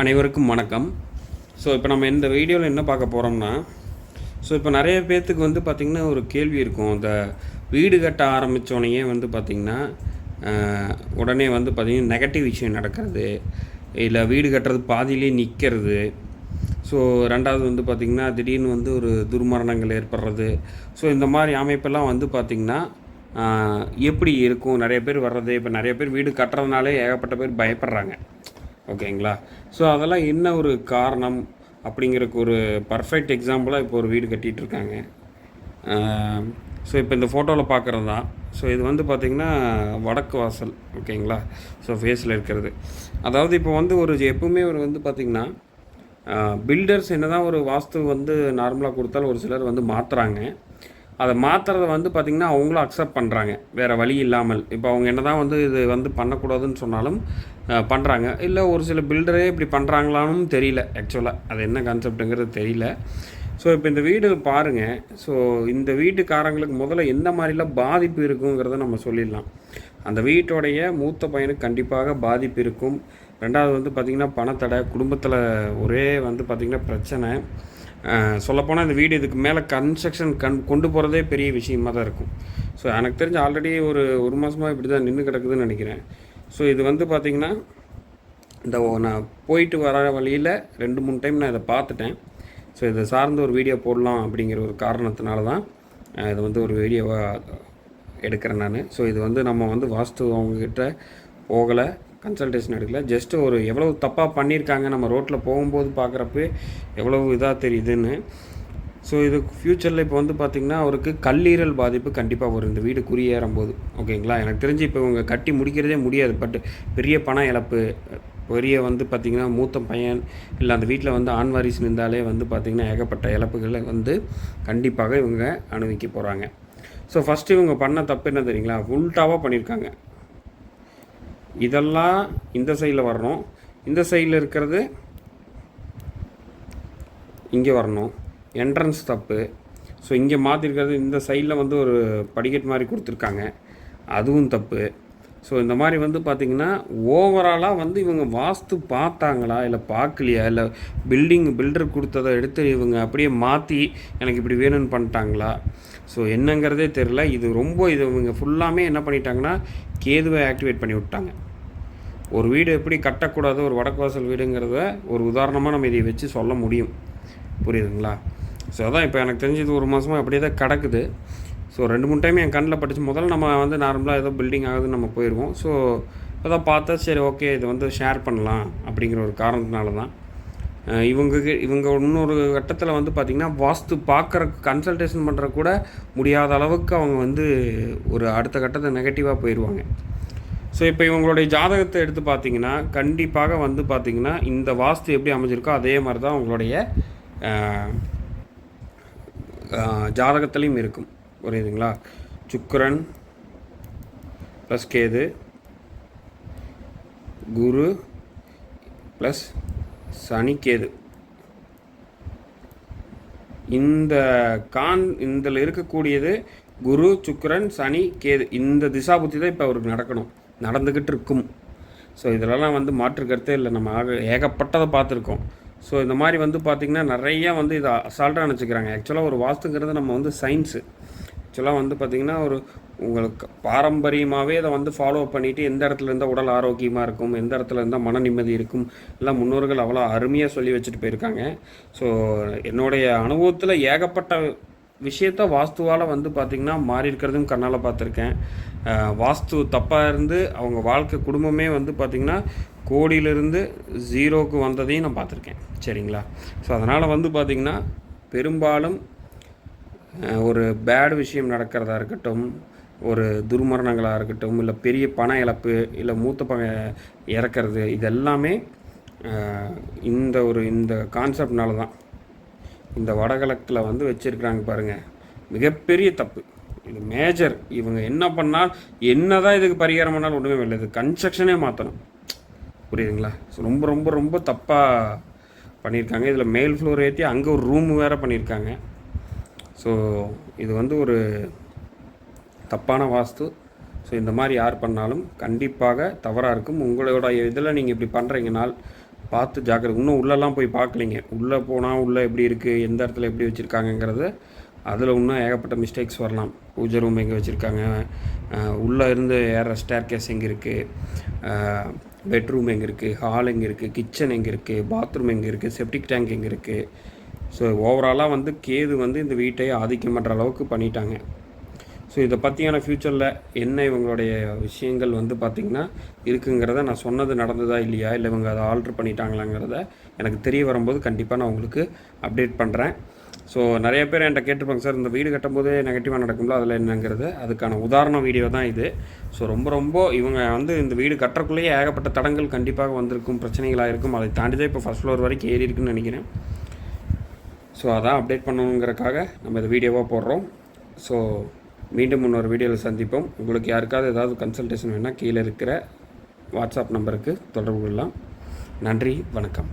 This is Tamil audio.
அனைவருக்கும் வணக்கம். ஸோ இப்போ நம்ம இந்த வீடியோவில் என்ன பார்க்க போகிறோம்னா, ஸோ இப்போ நிறைய பேர்த்துக்கு வந்து பார்த்திங்கன்னா ஒரு கேள்வி இருக்கும். இந்த வீடு கட்ட ஆரம்பித்தோடனேயே வந்து பார்த்திங்கன்னா உடனே வந்து பார்த்திங்கன்னா நெகட்டிவ் விஷயம் நடக்கிறது, இல்லை வீடு கட்டுறது பாதியிலே நிற்கிறது. ஸோ ரெண்டாவது வந்து பார்த்திங்கன்னா திடீர்னு வந்து ஒரு துர்மரணங்கள் ஏற்படுறது. ஸோ இந்த மாதிரி அமைப்பெல்லாம் வந்து பார்த்திங்கன்னா எப்படி இருக்கும், நிறைய பேர் வர்றது. இப்போ நிறைய பேர் வீடு கட்டுறதுனாலே ஏகப்பட்ட பேர் பயப்படுறாங்க. ஓகேங்களா? ஸோ அதெல்லாம் என்ன ஒரு காரணம் அப்படிங்கிறதுக்கு ஒரு பர்ஃபெக்ட் எக்ஸாம்பிளாக இப்போ ஒரு வீடு கட்டிகிட்ருக்காங்க. ஸோ இப்போ இந்த ஃபோட்டோவில் பார்க்குறது தான். ஸோ இது வந்து பார்த்திங்கன்னா வடக்கு வாசல். ஓகேங்களா? ஸோ ஃபேஸில் இருக்கிறது. அதாவது இப்போ வந்து எப்பவுமே ஒரு வந்து பார்த்திங்கன்னா பில்டர்ஸ் என்ன தான் ஒரு வாஸ்து வந்து நார்மலாக கொடுத்தாலும் ஒரு சிலர் வந்து மாற்றுறாங்க. அதை மாற்றுறத வந்து பார்த்திங்கன்னா அவங்களும் அக்செப்ட் பண்ணுறாங்க, வேறு வழி இல்லாமல். இப்போ அவங்க என்ன தான் வந்து இது வந்து பண்ணக்கூடாதுன்னு சொன்னாலும் பண்ணுறாங்க. இல்லை ஒரு சில பில்டரே இப்படி பண்ணுறாங்களான்னு தெரியல. ஆக்சுவலாக அது என்ன கான்செப்ட்டுங்கிறது தெரியல. ஸோ இப்போ இந்த வீடு பாருங்கள். ஸோ இந்த வீட்டுக்காரங்களுக்கு முதல்ல எந்த மாதிரிலாம் பாதிப்பு இருக்குங்கிறத நம்ம சொல்லிடலாம். அந்த வீட்டோடைய மூத்த பையனுக்கு கண்டிப்பாக பாதிப்பு இருக்கும். ரெண்டாவது வந்து பார்த்திங்கன்னா பணத்தடை, குடும்பத்தில் ஒரே வந்து பார்த்திங்கன்னா பிரச்சனை. சொல்லப்போனால் இந்த வீடு இதுக்கு மேலே கன்ஸ்ட்ரக்ஷன் கொண்டு போகிறதே பெரிய விஷயமாக தான் இருக்கும். ஸோ எனக்கு தெரிஞ்சு ஆல்ரெடி ஒரு மாதமாக இப்படி தான் நின்று கிடக்குதுன்னு நினைக்கிறேன். ஸோ இது வந்து பார்த்திங்கன்னா இந்த நான் போயிட்டு வர வழியில் 2-3 டைம் நான் இதை பார்த்துட்டேன். ஸோ இதை சார்ந்து ஒரு வீடியோ போடலாம் அப்படிங்கிற ஒரு காரணத்தினால தான் இதை வந்து ஒரு வீடியோவாக எடுக்கிறேன் நான். ஸோ இது வந்து நம்ம வந்து வாஸ்து அவங்கக்கிட்ட போகலை, கன்சல்டேஷன் எடுக்கல. ஜஸ்ட்டு ஒரு எவ்வளோ தப்பாக பண்ணியிருக்காங்க நம்ம ரோட்டில் போகும்போது பார்க்குறப்ப எவ்வளவு இதாக தெரியுதுன்னு. ஸோ இது ஃப்யூச்சரில் இப்போ வந்து பார்த்திங்கன்னா அவருக்கு கல்லீரல் பாதிப்பு கண்டிப்பாக வரும் இந்த வீடு குறியேறும்போது. ஓகேங்களா? எனக்கு தெரிஞ்சு இப்போ இவங்க கட்டி முடிக்கிறதே முடியாது. பட் பெரிய பண இழப்பு, பெரிய வந்து பார்த்திங்கன்னா மூத்த பையன் இல்லை அந்த வீட்டில் வந்து ஆண் வாரிசு இருந்தாலே வந்து பார்த்திங்கன்னா ஏகப்பட்ட இழப்புகளை வந்து கண்டிப்பாக இவங்க அனுபவிக்க போகிறாங்க. ஸோ ஃபஸ்ட்டு இவங்க பண்ண தப்பு என்ன தெரியுங்களா? உல்டாவாக பண்ணியிருக்காங்க. இதெல்லாம் இந்த சைடில் வரணும், இந்த சைடில் இருக்கிறது இங்கே வரணும். என்ட்ரன்ஸ் தப்பு. ஸோ இங்கே மாற்றிருக்கிறது இந்த சைடில் வந்து ஒரு படிக்கட்டு மாதிரி கொடுத்துருக்காங்க, அதுவும் தப்பு. ஸோ இந்த மாதிரி வந்து பார்த்திங்கன்னா ஓவராலாக வந்து இவங்க வாஸ்து பார்த்தாங்களா இல்லை பார்க்கலையா, இல்லை பில்டர் கொடுத்ததை எடுத்து இவங்க அப்படியே மாற்றி எனக்கு இப்படி வேணும்னு பண்ணிட்டாங்களா, ஸோ என்னங்கிறதே தெரில. இது இவங்க ஃபுல்லாமே என்ன பண்ணிட்டாங்கன்னா கேதுவை ஆக்டிவேட் பண்ணி விட்டாங்க. ஒரு வீடு எப்படி கட்டக்கூடாது, ஒரு வடக்கு வாசல் வீடுங்கிறத ஒரு உதாரணமாக நம்ம இதை வச்சு சொல்ல முடியும். புரியுதுங்களா? ஸோ அதான் இப்போ எனக்கு தெரிஞ்சது ஒரு மாதமாக அப்படியே தான் கிடக்குது. ஸோ 2-3 டைம் என் கண்ணில் பட்டுச்சு. முதல்ல நம்ம வந்து நார்மலாக ஏதோ பில்டிங் ஆகுதுன்னு நம்ம போயிடுவோம். ஸோ இப்போ தான் பார்த்தா சரி ஓகே இதை வந்து ஷேர் பண்ணலாம் அப்படிங்கிற ஒரு காரணத்தினால தான் இவங்க இன்னொரு கட்டத்தில் வந்து பார்த்திங்கன்னா வாஸ்து பார்க்குற கன்சல்டேஷன் பண்ணுற கூட முடியாத அளவுக்கு அவங்க வந்து ஒரு அடுத்த கட்டத்தை நெகட்டிவாக போயிடுவாங்க. ஸோ இப்போ இவங்களுடைய ஜாதகத்தை எடுத்து பார்த்திங்கன்னா கண்டிப்பாக வந்து பார்த்திங்கன்னா இந்த வாஸ்து எப்படி அமைஞ்சிருக்கோ அதே மாதிரி தான் அவங்களுடைய ஜாதகத்துலேயும் இருக்கும். புரியுதுங்களா? சுக்கிரன் ப்ளஸ் கேது, குரு ப்ளஸ் சனி கேது, இதில் இருக்கக்கூடியது குரு சுக்கிரன் சனி கேது. இந்த திசாபுத்தி தான் இப்போ அவருக்கு நடந்துக்கிட்டு இருக்கும். ஸோ இதிலெல்லாம் வந்து மாற்று கருத்தே இல்லை. நம்ம ஏகப்பட்டதை பார்த்துருக்கோம். ஸோ இந்த மாதிரி வந்து பார்த்திங்கன்னா நிறையா வந்து இதை அசால்ட்டாக நினச்சிக்கிறாங்க. ஆக்சுவலாக ஒரு வாஸ்துங்கிறது நம்ம வந்து சயின்ஸு. ஆக்சுவலாக வந்து பார்த்திங்கன்னா உங்களுக்கு பாரம்பரியமாகவே அதை வந்து ஃபாலோ பண்ணிவிட்டு எந்த இடத்துல இருந்தால் உடல் ஆரோக்கியமாக இருக்கும், எந்த இடத்துல இருந்தால் மன நிம்மதி இருக்கும், எல்லாம் முன்னோர்கள் அவ்வளோ அருமையாக சொல்லி வச்சுட்டு போயிருக்காங்க. ஸோ என்னுடைய அனுபவத்தில் ஏகப்பட்ட விஷயத்த வாஸ்துவால் வந்து பார்த்திங்கன்னா மாறி இருக்கிறதும் கண்ணால் பார்த்துருக்கேன். வாஸ்து தப்பாக இருந்து அவங்க வாழ்க்கை குடும்பமே வந்து பார்த்திங்கன்னா கோடியிலிருந்து 0க்கு வந்ததையும் நான் பார்த்துருக்கேன். சரிங்களா? ஸோ அதனால் வந்து பார்த்திங்கன்னா பெரும்பாலும் ஒரு பேட் விஷயம் நடக்கிறதா இருக்கட்டும், ஒரு துர்மரணங்களாக இருக்கட்டும், இல்லை பெரிய பண இழப்பு, இல்லை மூத்த பையன் இறக்கிறது, இதெல்லாமே இந்த கான்செப்ட்னால தான் இந்த வடகிழக்கில் வந்து வச்சுருக்கிறாங்க பாருங்கள். மிகப்பெரிய தப்பு இது, மேஜர். இவங்க என்ன பண்ணால் என்ன தான் இதுக்கு பரிகாரம் பண்ணாலும் ஒன்றுமே இல்லை, இது கன்ஸ்ட்ரக்ஷனே மாற்றணும். புரியுதுங்களா? ஸோ ரொம்ப ரொம்ப ரொம்ப தப்பாக பண்ணியிருக்காங்க. இதில் மேல் ஃப்ளோர் ஏற்றி அங்கே ஒரு ரூம் வேறு பண்ணியிருக்காங்க. ஸோ இது வந்து ஒரு தப்பான வாஸ்து. ஸோ இந்த மாதிரி யார் பண்ணாலும் கண்டிப்பாக தவறாக இருக்கும். உங்களோட இதில் நீங்கள் இப்படி பண்ணுறீங்கனால் பார்த்து ஜாக்கிரதை. இன்னும் உள்ளெல்லாம் போய் பார்க்கலிங்க. உள்ளே போனால் உள்ளே எப்படி இருக்குது, எந்த இடத்துல எப்படி வச்சுருக்காங்கங்கிறது அதில் இன்னும் ஏகப்பட்ட மிஸ்டேக்ஸ் வரலாம். பூஜை ரூம் எங்கே வச்சுருக்காங்க, உள்ளே இருந்து ஏற ஸ்டேர் கேஸ் எங்கே இருக்குது, பெட்ரூம் எங்கே இருக்குது, ஹால் எங்கே இருக்குது, கிச்சன் எங்கே இருக்குது, பாத்ரூம் எங்கே இருக்குது, செப்டிக் டேங்க் எங்கே இருக்குது. ஸோ ஓவராலாக வந்து கேது வந்து இந்த வீட்டை ஆதிக்கம் பண்ணுற அளவுக்கு பண்ணிட்டாங்க. ஸோ இதை பற்றியான ஃப்யூச்சரில் என்ன இவங்களுடைய விஷயங்கள் வந்து பார்த்திங்கன்னா இருக்குங்கிறத நான் சொன்னது நடந்ததா இல்லையா, இல்லை இவங்க அதை ஆல்ட்ரு பண்ணிட்டாங்களாங்கிறத எனக்கு தெரிய வரும்போது கண்டிப்பாக நான் உங்களுக்கு அப்டேட் பண்ணுறேன். ஸோ நிறைய பேர் என்கிட்ட கேட்டிருப்பாங்க, சார் இந்த வீடு கட்டும்போதே நெகட்டிவாக நடக்கும்ல அதில் என்னங்கிறது. அதுக்கான உதாரண வீடியோ தான் இது. ஸோ ரொம்ப இவங்க வந்து இந்த வீடு கட்டுறக்குள்ளேயே ஏகப்பட்ட தடங்கள் கண்டிப்பாக வந்திருக்கும், பிரச்சனைகளாக இருக்கும். அதை தாண்டி தான் இப்போ ஃபஸ்ட் ஃப்ளோர் வரைக்கும் ஏறி இருக்குன்னு நினைக்கிறேன். ஸோ அதான் அப்டேட் பண்ணணுங்கிறக்காக நம்ம இந்த வீடியோவாக போடுறோம். ஸோ மீண்டும் இன்னொரு வீடியோவில் சந்திப்போம். உங்களுக்கு யாருக்காவது ஏதாவது கன்சல்டேஷன் வேணால் கீழே இருக்கிற வாட்ஸ்அப் நம்பருக்கு தொடர்பு கொள்ளலாம். நன்றி, வணக்கம்.